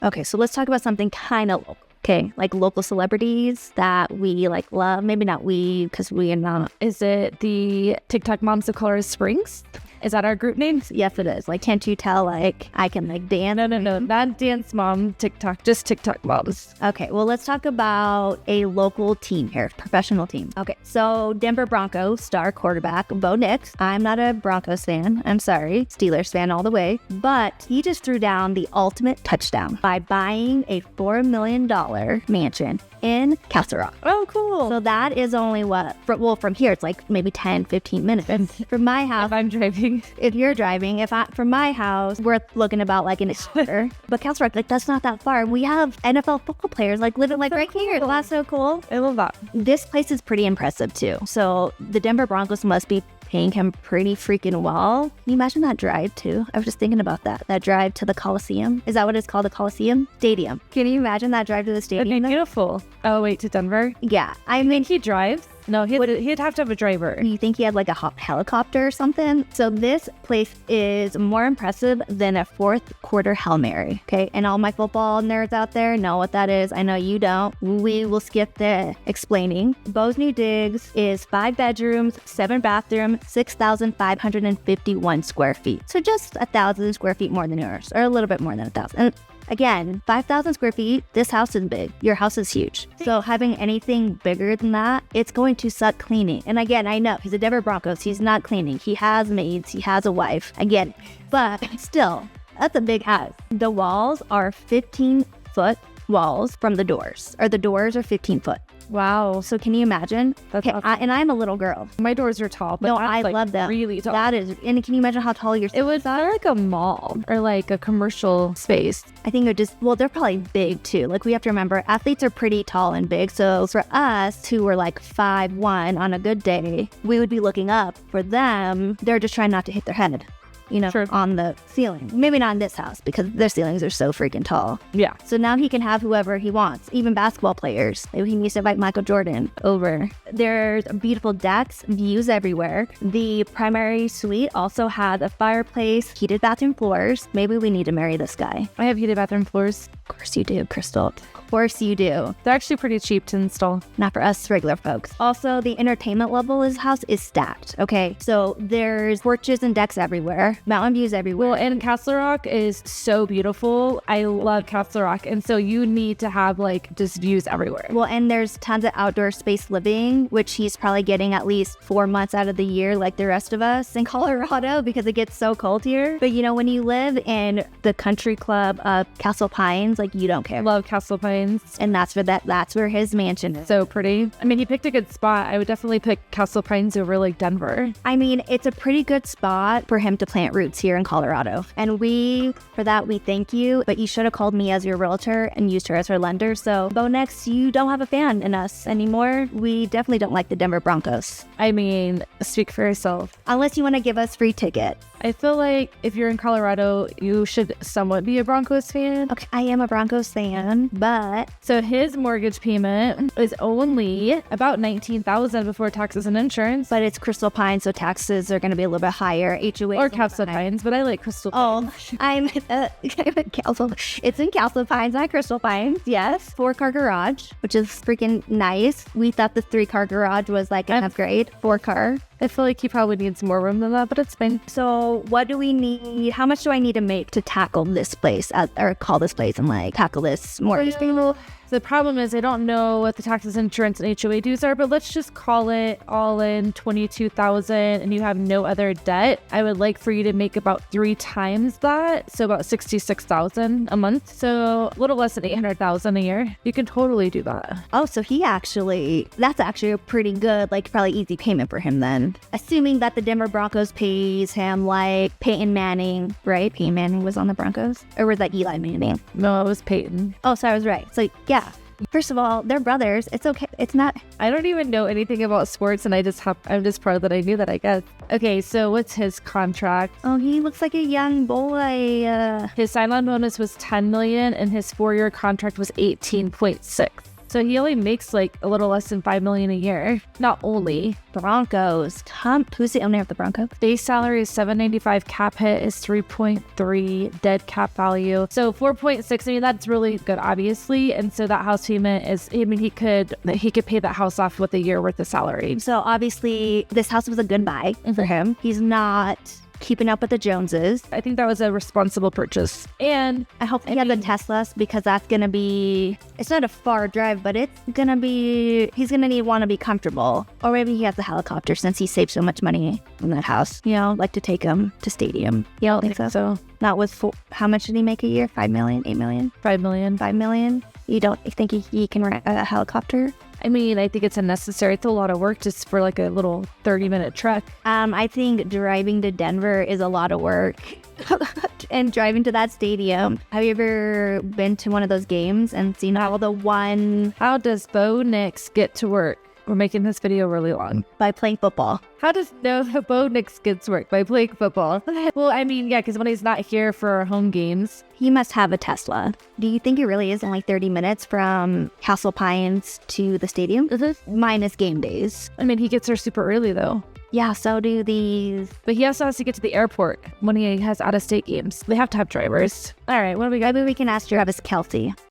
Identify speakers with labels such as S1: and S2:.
S1: Okay, so let's talk about something kind of local. Okay, like local celebrities that we like love. Maybe not we, because we are not.
S2: Is it the TikTok Moms of Colorado Springs? Is that our group name?
S1: Yes, it is. Like, can't you tell, like, I can, like, dance?
S2: No. Not dance mom, TikTok. Just TikTok moms.
S1: Okay, well, let's talk about a local team here, professional team. Okay, so Denver Broncos star quarterback Bo Nix. I'm not a Broncos fan. I'm sorry. Steelers fan all the way. But he just threw down the ultimate touchdown by buying a $4 million mansion in Castle Rock.
S2: Oh, cool.
S1: So that is only from here, it's like maybe 10, 15 minutes. And from my house,
S2: if I'm driving.
S1: If you're driving, from my house, we're looking about like an hour. But Castle Rock, like, that's not that far. We have NFL football players like living like right here. That's so cool.
S2: I love that.
S1: This place is pretty impressive too. So the Denver Broncos must be paying him pretty freaking well. Can you imagine that drive too? I was just thinking about that drive to the Coliseum. Is that what it's called? The Coliseum? Stadium. Can you imagine that drive to the stadium?
S2: Okay, beautiful. Oh, wait, to Denver?
S1: Yeah. I mean,
S2: he drives? No, he'd have to have a driver.
S1: You think he had like a helicopter or something? So this place is more impressive than a fourth quarter Hail Mary, okay? And all my football nerds out there know what that is. I know you don't. We will skip the explaining. Bo's New Digs is 5 bedrooms, 7 bathrooms, 6,551 square feet. So just 1,000 square feet more than yours, or a little bit more than 1,000. And again, 5,000 square feet, this house is big. Your house is huge. So having anything bigger than that, it's going to suck cleaning. And again, I know he's a Denver Broncos. He's not cleaning. He has maids. He has a wife. Again, but still, that's a big house. The walls are 15-foot walls from the doors, or the doors are 15 foot.
S2: Wow.
S1: So can you imagine?
S2: That's
S1: okay,
S2: awesome.
S1: and I'm a little girl.
S2: My doors are tall, but
S1: no,
S2: I
S1: love them.
S2: Really tall.
S1: That is, and can you imagine how tall your?
S2: It was like a mall or like a commercial space.
S1: I think they're probably big too. Like, we have to remember, athletes are pretty tall and big. So for us who were like 5'1" on a good day, we would be looking up. For them, they're just trying not to hit their head.
S2: Sure.
S1: On the ceiling. Maybe not in this house because their ceilings are so freaking tall.
S2: Yeah.
S1: So now he can have whoever he wants, even basketball players. Maybe he needs to invite Michael Jordan over. There's beautiful decks, views everywhere. The primary suite also has a fireplace, heated bathroom floors. Maybe we need to marry this guy.
S2: I have heated bathroom floors.
S1: Of course you do, Crystal. Of course you do.
S2: They're actually pretty cheap to install.
S1: Not for us regular folks. Also, the entertainment level of his house is stacked. Okay, so there's porches and decks everywhere. Mountain views everywhere.
S2: Well, and Castle Rock is so beautiful. I love Castle Rock. And so you need to have like just views everywhere.
S1: Well, and there's tons of outdoor space living, which he's probably getting at least 4 months out of the year like the rest of us in Colorado because it gets so cold here. But when you live in the country club of Castle Pines, like, you don't care.
S2: Love Castle Pines.
S1: And that's where his mansion is.
S2: So pretty. I mean, he picked a good spot. I would definitely pick Castle Pines over like Denver.
S1: I mean, it's a pretty good spot for him to plant roots here in Colorado. And we thank you, but you should have called me as your realtor and used her as her lender. So Bo Nix, you don't have a fan in us anymore. We definitely don't like the Denver Broncos.
S2: I mean, speak for yourself.
S1: Unless you want to give us free tickets.
S2: I feel like if you're in Colorado, you should somewhat be a Broncos fan.
S1: Okay, I am a Broncos fan, but
S2: so his mortgage payment is only about $19,000 before taxes and insurance.
S1: But it's Crystal Pines, so taxes are going to be a little bit higher. HOA
S2: or Castle Pines, but I like Crystal Pines.
S1: Oh, I'm in Castle. It's in Castle Pines, not Crystal Pines. Yes, 4-car garage, which is freaking nice. We thought the 3-car garage was like an upgrade. 4-car.
S2: I feel like he probably needs more room than that, but it's fine.
S1: So what do we need? How much do I need to make to tackle this place or call this place and like tackle this mortgage payment?
S2: The problem is I don't know what the taxes, insurance, and HOA dues are, but let's just call it all in $22,000 and you have no other debt. I would like for you to make about 3 times that, so about $66,000 a month. So a little less than $800,000 a year. You can totally do that.
S1: Oh, so that's actually a pretty good, like probably easy payment for him then. Assuming that the Denver Broncos pays him like Peyton Manning, right? Peyton Manning was on the Broncos, or was that Eli Manning?
S2: No, it was Peyton.
S1: Oh, so I was right. So yeah. First of all, they're brothers. It's okay. It's not.
S2: I don't even know anything about sports, and I'm just proud that I knew that, I guess. Okay, so what's his contract?
S1: Oh, he looks like a young boy.
S2: His sign-on bonus was $10 million, and his 4-year contract was $18.6 million. So he only makes like a little less than $5 million a year. Not only.
S1: Broncos. Who's the owner of the Broncos?
S2: Base salary is $795, cap hit is 3.3, dead cap value. So 4.6, I mean, that's really good, obviously. And so that house payment is, I mean, he could pay that house off with a year worth of salary.
S1: So obviously this house was a good buy for him. He's not keeping up with the Joneses.
S2: I think that was a responsible purchase. And
S1: I hope he has a Tesla because that's going to be, it's not a far drive, but it's going to be, he's going to want to be comfortable. Or maybe he has a helicopter since he saved so much money in that house. You know, like to take him to stadium. You don't think so? Not with, how much did he make a year? 5 million, 8 million?
S2: 5 million.
S1: 5 million? You don't think he can rent a helicopter?
S2: I mean, I think it's unnecessary. It's a lot of work just for like a little 30-minute trek.
S1: I think driving to Denver is a lot of work. And driving to that stadium. Have you ever been to one of those games and seen how
S2: How does Bo Nix get to work? We're making this video really long.
S1: By playing football.
S2: How does Bo Nix get to work? By playing football. Well, I mean, yeah, because when he's not here for our home games.
S1: He must have a Tesla. Do you think it really is only 30 minutes from Castle Pines to the stadium? Minus game days.
S2: I mean, he gets there super early, though.
S1: Yeah, so do these.
S2: But he also has to get to the airport when he has out-of-state games. They have to have drivers. All right, what do we got?
S1: Maybe we can ask Travis Kelce.